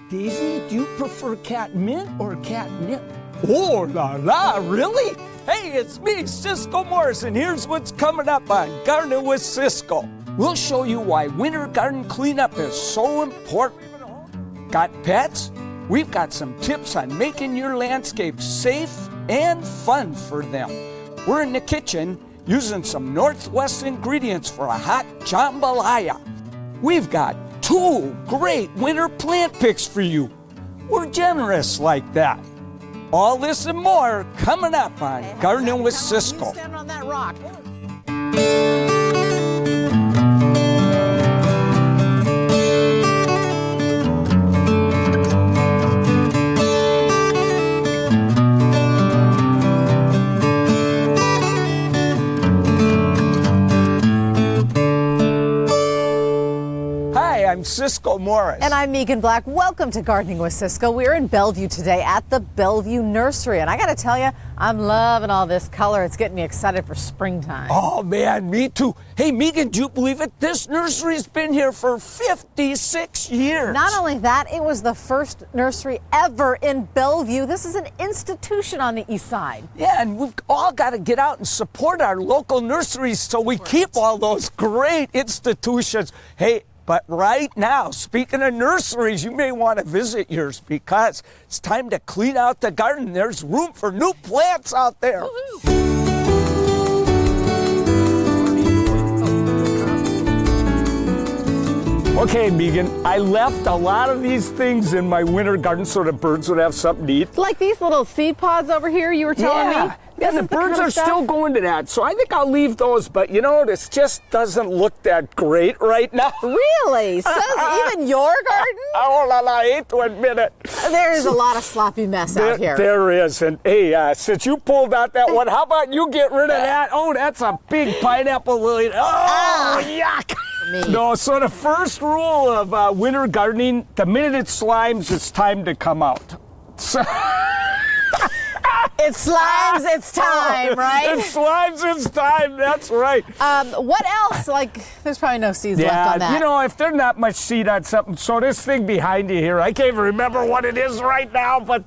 Daisy, do you prefer catmint or catnip? Oh la la, really? Hey, it's me, Cisco Morris, and here's what's coming up on Gardening with Cisco. We'll show you why winter garden cleanup is so important. Got pets? We've got some tips on making your landscape safe and fun for them. We're in the kitchen using some Northwest ingredients for a hot jambalaya. We've got 2 great winter plant picks for you. We're generous like that. All this and more coming up on Gardening with Cisco. You stand on that rock. I'm Cisco Morris. And I'm Megan Black. Welcome to Gardening with Cisco. We're in Bellevue today at the Bellevue Nursery. And I got to tell you, I'm loving all this color. It's getting me excited for springtime. Oh, man, me too. Hey, Megan, do you believe it? This nursery's been here for 56 years. Not only that, it was the first nursery ever in Bellevue. This is an institution on the east side. Yeah, and we've all got to get out and support our local nurseries so we keep all those great institutions. Hey, but right now, speaking of nurseries, you may want to visit yours because it's time to clean out the garden. There's room for new plants out there. Okay, Megan, I left a lot of these things in my winter garden so the birds would have something to eat. Like these little seed pods over here you were telling me? Yeah, the birds are still going to that, so I think I'll leave those, but you know, this just doesn't look that great right now. Really? So even your garden? Oh, la, la, I hate to admit it. There's a lot of sloppy mess out here. There is, and hey, since you pulled out that one, how about you get rid of that? Oh, that's a big pineapple lily. Oh, yuck. No, so the first rule of winter gardening, the minute it slimes, it's time to come out. So it slimes, it's time, right? It slimes, it's time, that's right. What else? Like, there's probably no seeds left on that. You know, if there's not much seed on something, so this thing behind you here, I can't even remember what it is right now, but,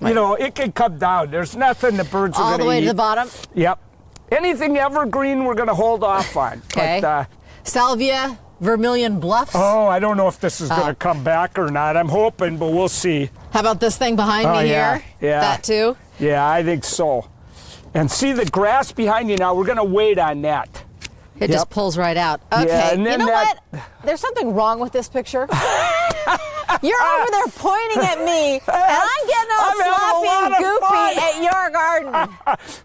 you know, it can come down. There's nothing the birds are going to eat. All the way to the bottom? Yep. Anything evergreen, we're going to hold off on. Okay. But, Salvia, Vermilion Bluffs? Oh, I don't know if this is going to come back or not. I'm hoping, but we'll see. How about this thing behind me here? Yeah. That too? Yeah, I think so. And see the grass behind you now, we're going to wait on that. It just pulls right out. Okay, yeah, and then you know what? There's something wrong with this picture. You're over there pointing at me, and I'm getting all sloppy and goofy at your garden.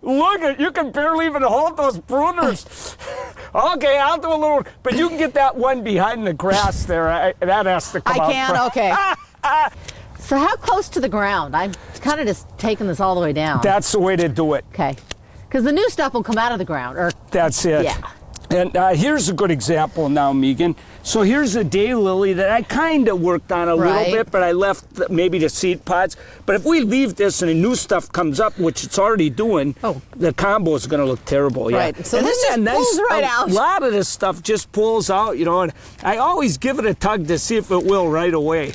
Look, you can barely even hold those pruners. Okay, I'll do a little, but you can get that one behind the grass there. That has to come out. I can? Okay. So how close to the ground? I'm kind of just taking this all the way down. That's the way to do it. Okay. Because the new stuff will come out of the ground. That's it. Yeah. And here's a good example now, Megan. So here's a daylily that I kind of worked on a little bit, but I left maybe the seed pods. But if we leave this and the new stuff comes up, which it's already doing, the combo is going to look terrible. Right. Yeah. So and this just pulls right out. A lot of this stuff just pulls out, you know, and I always give it a tug to see if it will right away.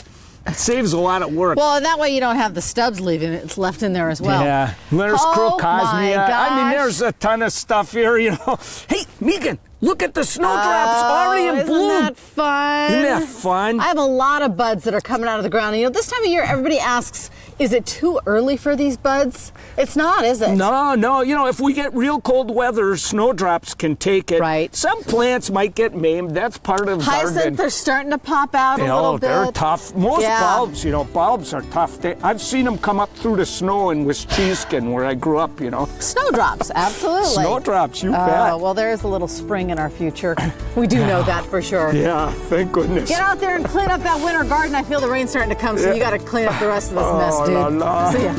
It saves a lot of work. Well, and that way you don't have the stubs leaving. It's left in there as well. Yeah. There's crocosmia. I mean, there's a ton of stuff here, you know. Hey, Megan, look at the snowdrops already in bloom. Isn't that fun? Isn't that fun? I have a lot of buds that are coming out of the ground. You know, this time of year, everybody asks, is it too early for these buds? It's not, is it? No. You know, if we get real cold weather, snowdrops can take it. Right. Some plants might get maimed. That's part of hyacinth, gardening. they're starting to pop out a little bit. They're tough. Most bulbs, you know, bulbs are tough. I've seen them come up through the snow in Wisconsin, where I grew up, you know. Snowdrops, absolutely. Snowdrops, you bet. Well, there is a little spring in our future. We do know that for sure. Yeah, thank goodness. Get out there and clean up that winter garden. I feel the rain's starting to come, so you got to clean up the rest of this mess, dude. La, la. See ya.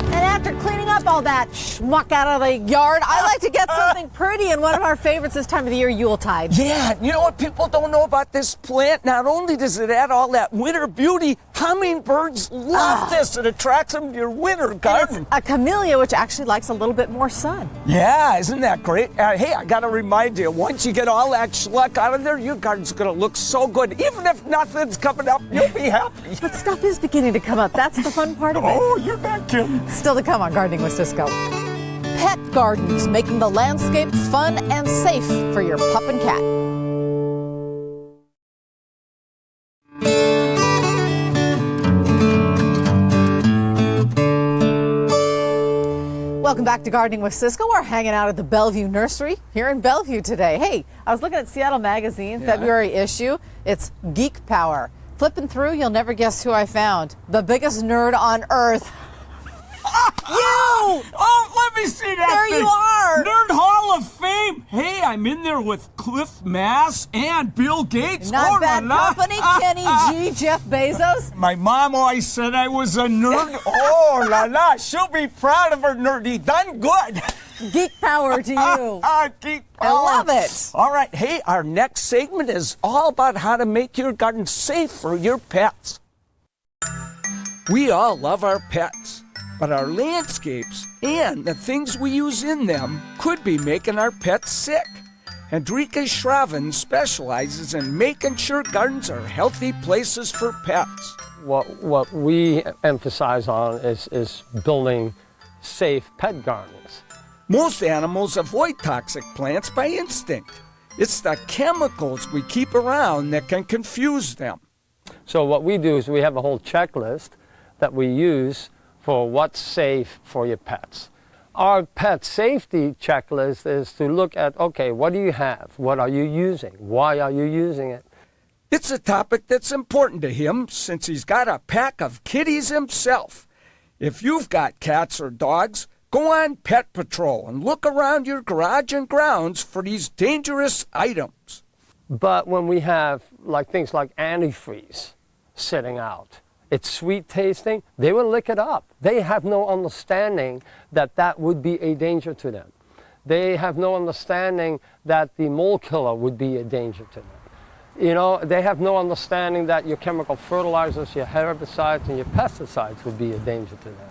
And after cleaning up all that schmuck out of the yard. I like to get something pretty, and one of our favorites this time of the year, Yuletide. Yeah, you know what people don't know about this plant? Not only does it add all that winter beauty, hummingbirds love this. It attracts them to your winter garden. It's a camellia, which actually likes a little bit more sun. Yeah, isn't that great? Hey, I got to remind you, once you get all that schluck out of there, your garden's going to look so good. Even if nothing's coming up, you'll be happy. But stuff is beginning to come up. That's the fun part of it. Oh, you're not kidding. Still to come on Gardening with Ciscoe. Pet gardens, making the landscape fun and safe for your pup and cat. Welcome back to Gardening with Ciscoe. We're hanging out at the Bellevue Nursery here in Bellevue today. Hey, I was looking at Seattle Magazine, February issue. It's Geek Power. Flipping through, you'll never guess who I found. The biggest nerd on earth. You! Oh, let me see that There thing. you are! Nerd Hall of Fame. Hey, I'm in there with Cliff Mass and Bill Gates. Not Oh, bad la, la. company, Kenny G, Jeff Bezos. My mom always said I was a nerd. Oh, la la. She'll be proud of her nerdy. Done good. Geek Power to you. Geek I power. love it. All right. Hey, our next segment is all about how to make your garden safe for your pets. We all love our pets, but our landscapes and the things we use in them could be making our pets sick. Hendrika Schraven specializes in making sure gardens are healthy places for pets. What we emphasize on is building safe pet gardens. Most animals avoid toxic plants by instinct. It's the chemicals we keep around that can confuse them. So what we do is we have a whole checklist that we use for what's safe for your pets. Our pet safety checklist is to look at, okay, what do you have? What are you using? Why are you using it? It's a topic that's important to him since he's got a pack of kitties himself. If you've got cats or dogs, go on Pet Patrol and look around your garage and grounds for these dangerous items. But when we have things like antifreeze sitting out, it's sweet tasting, they will lick it up. They have no understanding that that would be a danger to them. They have no understanding that the mold killer would be a danger to them. You know, they have no understanding that your chemical fertilizers, your herbicides, and your pesticides would be a danger to them.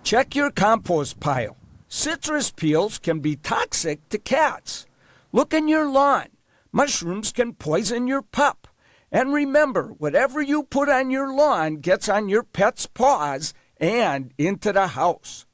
Check your compost pile. Citrus peels can be toxic to cats. Look in your lawn. Mushrooms can poison your pup. And remember, whatever you put on your lawn gets on your pet's paws and into the house.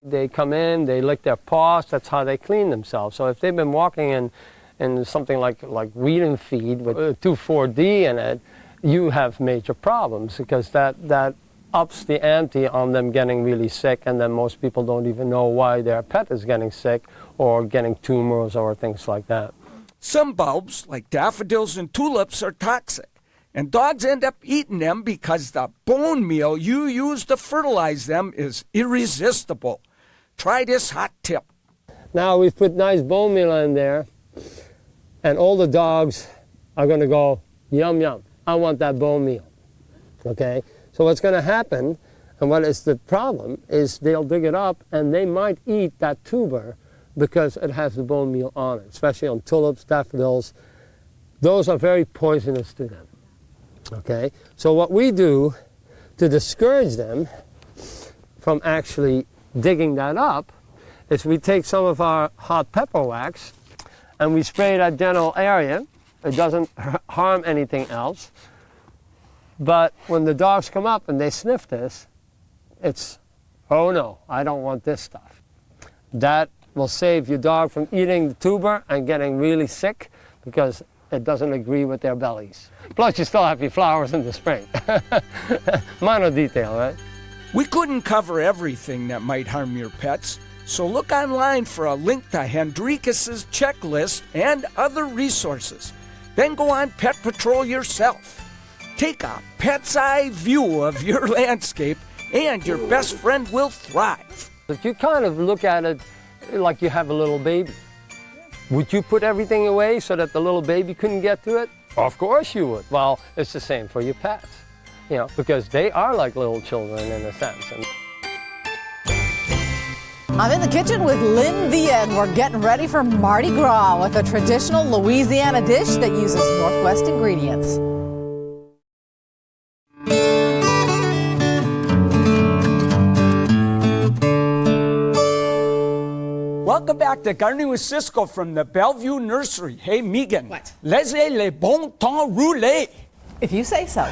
They come in, they lick their paws, that's how they clean themselves. So if they've been walking in something like weed and feed with 2,4-D in it, you have major problems because that ups the ante on them getting really sick, and then most people don't even know why their pet is getting sick or getting tumors or things like that. Some bulbs, like daffodils and tulips, are toxic, and dogs end up eating them because the bone meal you use to fertilize them is irresistible. Try this hot tip. Now we've put nice bone meal in there, and all the dogs are going to go, yum, yum, I want that bone meal, okay? So what's going to happen, and what is the problem, is they'll dig it up, and they might eat that tuber because it has the bone meal on it, especially on tulips, daffodils. Those are very poisonous to them, okay? So what we do to discourage them from actually digging that up is we take some of our hot pepper wax and we spray that general area. It doesn't harm anything else. But when the dogs come up and they sniff this, it's, oh no, I don't want this stuff. That will save your dog from eating the tuber and getting really sick because it doesn't agree with their bellies. Plus, you still have your flowers in the spring. Minor detail, right? We couldn't cover everything that might harm your pets, so look online for a link to Hendrikas's checklist and other resources. Then go on Pet Patrol yourself. Take a pet's eye view of your landscape and your best friend will thrive. If you kind of look at it like you have a little baby, would you put everything away so that the little baby couldn't get to it? Of course you would. Well, it's the same for your pets, you know, because they are like little children in a sense. I'm in the kitchen with Lynn Villa, and we're getting ready for Mardi Gras with a traditional Louisiana dish that uses Northwest ingredients. Welcome back to Gardening with Ciscoe from the Bellevue Nursery. Hey, Megan. What? Laissez les bon temps rouler. If you say so.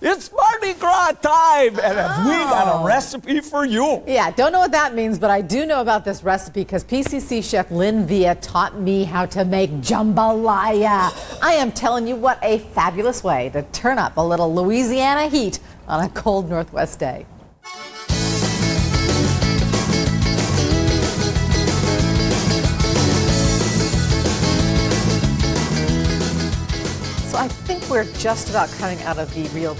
It's Mardi Gras time, and we got a recipe for you. Yeah, don't know what that means, but I do know about this recipe because PCC chef Lynn Villa taught me how to make jambalaya. I am telling you, what a fabulous way to turn up a little Louisiana heat on a cold Northwest day. So I think we're just about coming out of the real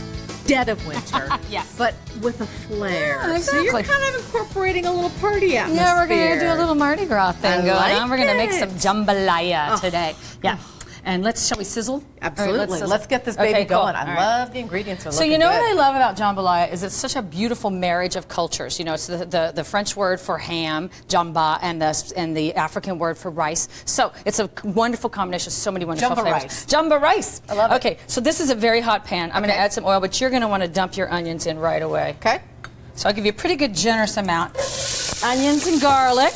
dead of winter. Yes. But with a flair. Yeah, So you're exactly. kind of incorporating a little party atmosphere. Yeah, we're going to do a little Mardi Gras thing I going like on. We're going to make some it. jambalaya today. Yeah. And shall we sizzle? Absolutely. All right, Let's get this baby Okay, cool. going. I All right. love the ingredients are So looking you know good. what I love about jambalaya is it's such a beautiful marriage of cultures. You know, it's the French word for ham, jamba, and the African word for rice. So it's a wonderful combination of so many wonderful Jamba flavors. rice. Jamba rice. I love it. Okay, so this is a very hot pan. I'm going to Okay. add some oil, but you're going to want to dump your onions in right away. Okay. So I'll give you a pretty good generous amount. Onions and garlic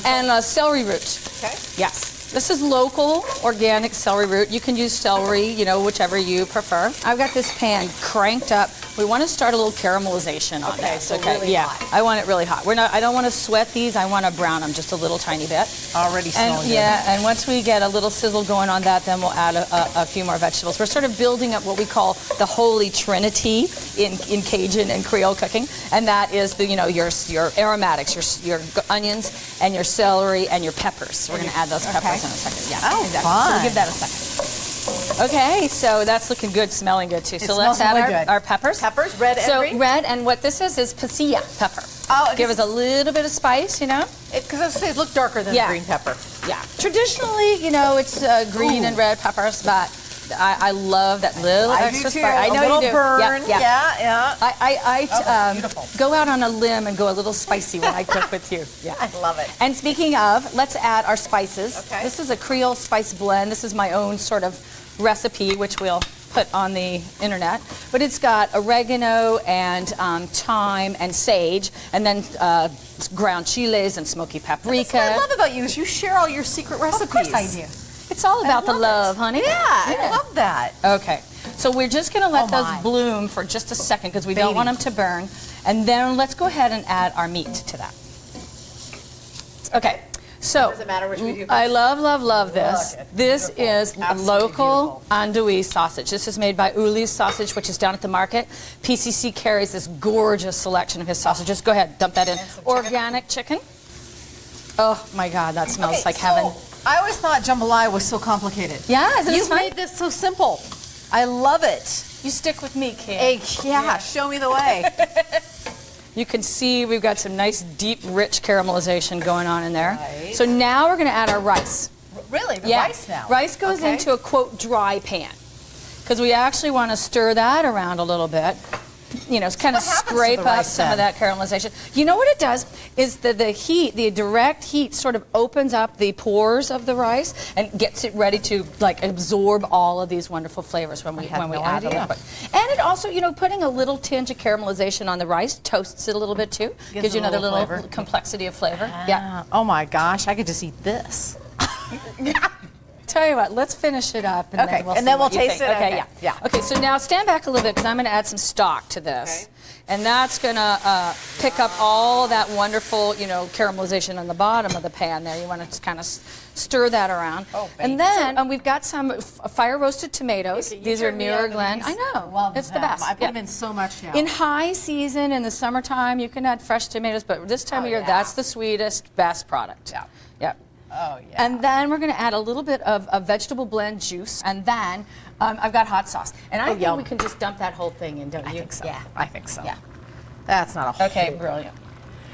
and celery root. Okay. Yes. This is local, organic celery root. You can use celery, you know, whichever you prefer. I've got this pan cranked up. We want to start a little caramelization on Okay, this. so really yeah. hot. I want it really hot. I don't want to sweat these. I want to brown them just a little tiny bit. Already smelling good. Yeah, and once we get a little sizzle going on that, then we'll add a few more vegetables. We're sort of building up what we call the holy trinity in Cajun and Creole cooking, and that is the your aromatics, your onions and your celery and your peppers. We're going to add those peppers in a second. Yeah. Oh, exactly. fun. So we'll give that a second. Okay, so that's looking good, smelling good too. So let's smells add really good. our peppers. Peppers, red and so green? red, and what this is pasilla pepper. Oh, give us a little bit of spice, you know. Because I was saying it looked darker than Yeah. the green pepper. Yeah. Traditionally, you know, it's green and red peppers, but I love that little I extra do too. spice. I know a little you do. burn. Yeah. I beautiful. go out on a limb and go a little spicy when I cook with you. Yeah. I love it. And speaking of, let's add our spices. Okay. This is a Creole spice blend. This is my own sort of recipe, which we'll put on the internet. But it's got oregano and thyme and sage, and then ground chiles and smoky paprika. That's what I love about you is you share all your secret recipes. Of course I do. It's all about the love, honey. Yeah, I love that. Okay, so we're just going to let Oh, those my. bloom for just a second because we don't Baby. want them to burn. And then let's go ahead and add our meat to that. Okay, so Does it matter which we do? I love this. Look, it's This beautiful. is Absolutely local beautiful. andouille sausage. This is made by Uli's Sausage, which is down at the market. PCC carries this gorgeous selection of his sausages. Go ahead, dump that in. And some Organic chicken. Oh my God, that smells Okay, like so heaven. I always thought jambalaya was so complicated. Yeah, isn't it You fun? made this so simple. I love it. You stick with me, kid. Hey, yeah, show me the way. You can see we've got some nice, deep, rich caramelization going on in there. Right. So now we're going to add our rice. Really, the Yeah. rice now. Rice goes Okay. into a, quote, dry pan. Because we actually want to stir that around a little bit. You know, kind of what happens to scrape the up rice some of then? that caramelization. You know what it does is the heat, the direct heat sort of opens up the pores of the rice and gets it ready to like absorb all of these wonderful flavors when we had no add the idea. liquid. And it also, you know, putting a little tinge of caramelization on the rice toasts it a little bit too. Gives Gives you it a another little little flavor. complexity of flavor. Yeah. Oh my gosh, I could just eat this. Tell you what, let's finish it up and Okay, then we'll and see then what we'll you taste think. it? Okay, Okay, yeah. yeah. Okay, so now stand back a little bit because I'm going to add some stock to this. Okay. And that's going to pick up all that wonderful, you know, caramelization on the bottom of the pan there. You want to just kind of stir that around. Oh, and baby. then we've got some fire roasted tomatoes. These are Muir Glen. I know. Love it's the them. best. I put them in so much now. In high season, in the summertime, you can add fresh tomatoes, but this time of year, yeah. that's the sweetest, best product. Yeah. Yep. Oh, yeah. And then we're going to add a little bit of a vegetable blend juice, and then I've got hot sauce. And I think yum. we can just dump that whole thing in, don't you? I think so. Yeah. I think so. Yeah. That's not a whole. Okay, brilliant.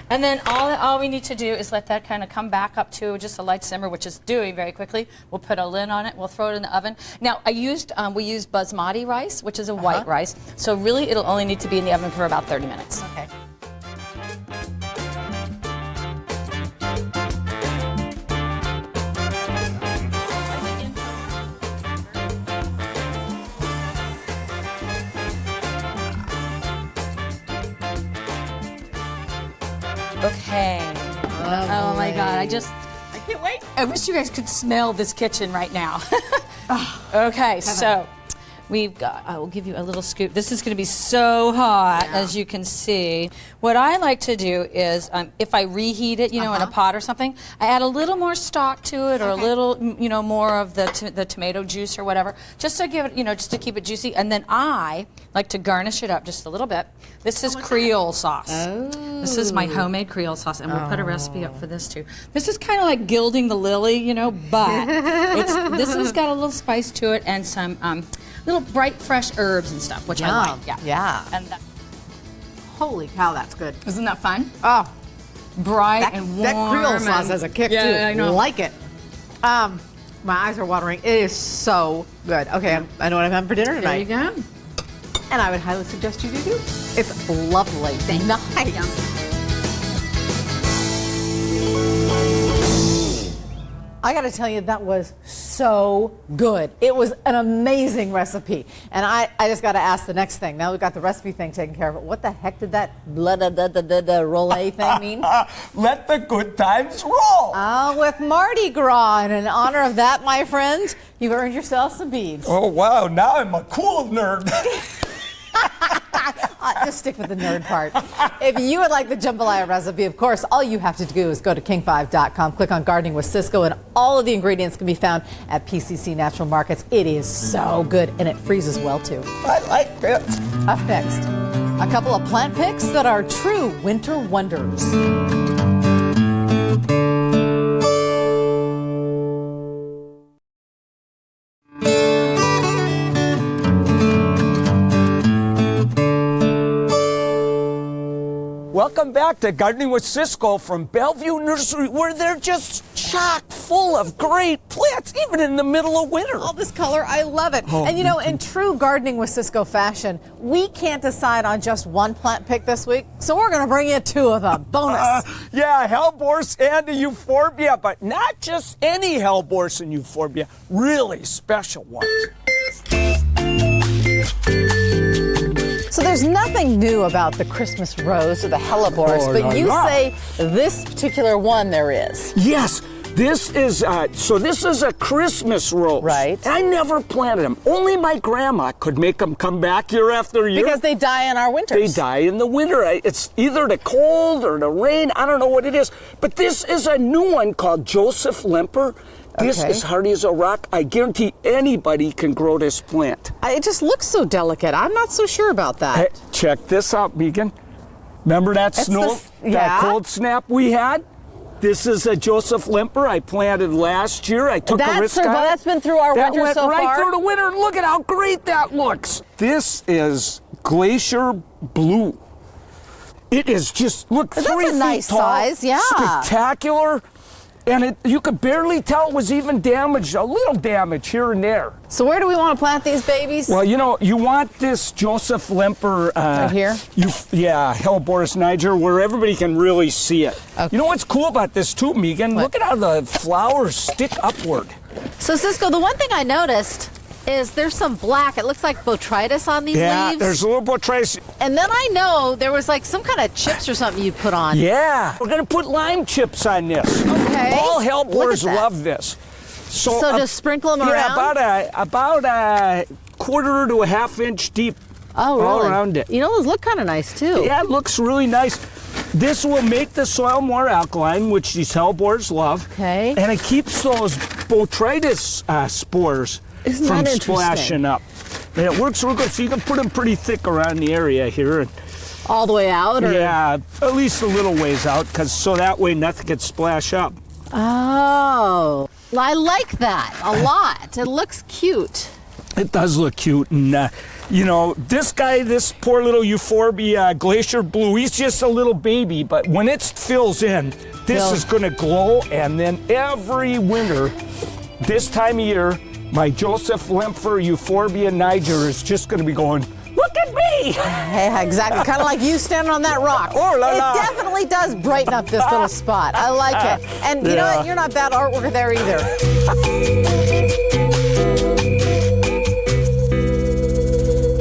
And then all we need to do is let that kind of come back up to just a light simmer, which is doing very quickly. We'll put a lid on it. We'll throw it in the oven. Now, we used basmati rice, which is a white rice. So really, it'll only need to be in the oven for about 30 minutes. Okay. Okay. Oh my God, I can't wait. I wish you guys could smell this kitchen right now. Okay, so we've got, I will give you a little scoop. This is gonna be so hot, as you can see. What I like to do is, if I reheat it, in a pot or something, I add a little more stock to it, or a little, more of the tomato juice or whatever, just to give it, just to keep it juicy. And then I like to garnish it up just a little bit. This is Creole sauce. Oh. This is my homemade Creole sauce, and we'll put a recipe up for this too. This is kind of like gilding the lily, but this has got a little spice to it and some little bright, fresh herbs and stuff, which I like. Yeah. And Holy cow, that's good. Isn't that fun? Oh, Bright and warm. That Creole sauce has a kick too. I know. Like it. My eyes are watering. It is so good. Okay, I know what I'm having for dinner tonight. There you go. And I would highly suggest you do. It's lovely. Nice. I got to tell you, that was so good. It was an amazing recipe. And I just got to ask the next thing. Now we've got the recipe thing taken care of. What the heck did that roll thing mean? Let the good times roll. Oh, with Mardi Gras. And in honor of that, my friend, you've earned yourself some beads. Oh, wow. Now I'm a cool nerd. Just stick with the nerd part. If you would like the jambalaya recipe, of course, all you have to do is go to king5.com, click on Gardening with Ciscoe, and all of the ingredients can be found at PCC Natural Markets. It is so good, and it freezes well, too. I like it. Up next, a couple of plant picks that are true winter wonders. Welcome back to Gardening with Ciscoe from Bellevue Nursery, where they're just chock full of great plants, even in the middle of winter. All this color, I love it. Oh, and in true Gardening with Ciscoe fashion, we can't decide on just one plant pick this week, so we're going to bring you two of them. Bonus. Yeah, hellebores and a euphorbia, but not just any hellebores and euphorbia, really special ones. So there's nothing new about the Christmas rose or the hellebores, but you say this particular one there is. Yes, this is a Christmas rose. Right. I never planted them. Only my grandma could make them come back year after year. Because they die in our winters. They die in the winter. It's either the cold or the rain. I don't know what it is. But this is a new one called Joseph Lemper. This is hardy as a rock. I guarantee anybody can grow this plant. It just looks so delicate. I'm not so sure about that. Hey, check this out, Megan. Remember that that cold snap we had? This is a Joseph Lemper I planted last year. I took a risk on it. That's been through our winter so far. That went right through the winter. Look at how great that looks. This is Glacier Blue. It is just, look, 3 feet tall. That's a nice size, yeah. Spectacular. And you could barely tell it was even damaged, a little damage here and there. So where do we want to plant these babies? Well, you want this Joseph Lemper. Right here? Hellebores niger, where everybody can really see it. Okay. You know what's cool about this too, Megan? What? Look at how the flowers stick upward. So Ciscoe, the one thing I noticed is there's some black. It looks like botrytis on these leaves. Yeah, there's a little botrytis. And then I know there was like some kind of chips or something you put on. Yeah, we're gonna put lime chips on this. Okay. All hellebores love this. So just sprinkle them around? Yeah, about a quarter to a half inch deep. Oh, really? All around it. Those look kind of nice too. Yeah, it looks really nice. This will make the soil more alkaline, which these hellebores love. Okay. And it keeps those botrytis spores from splashing up. And it works real good, so you can put them pretty thick around the area here. And all the way out? Or? Yeah, at least a little ways out, so that way nothing can splash up. Oh, I like that a lot. It looks cute. It does look cute, and this guy, this poor little euphorbia Glacier Blue, he's just a little baby, but when it fills in, this is going to glow, and then every winter, this time of year, my Joseph Lemper Euphorbia niger is just going to be going, look at me! Yeah, exactly. Kind of like you standing on that rock. Oh, la, la. It definitely does brighten up this little spot. I like it. And you know what? You're not bad artwork there either.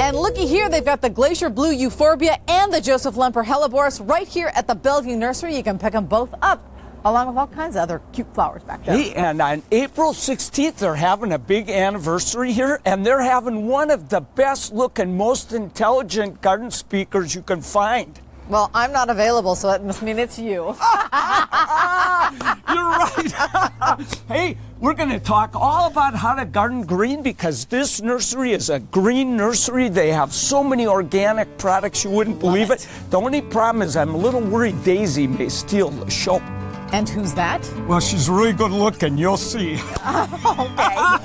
And looky looky here, they've got the Glacier Blue Euphorbia and the Joseph Lemper Helleborus right here at the Bellevue Nursery. You can pick them both up, along with all kinds of other cute flowers back there. Hey, and on April 16th, they're having a big anniversary here, and they're having one of the best looking, most intelligent garden speakers you can find. Well, I'm not available, so that must mean it's you. You're right. Hey, we're going to talk all about how to garden green because this nursery is a green nursery. They have so many organic products you wouldn't believe it. The only problem is I'm a little worried Daisy may steal the show. And who's that? Well, she's really good looking. You'll see. Okay.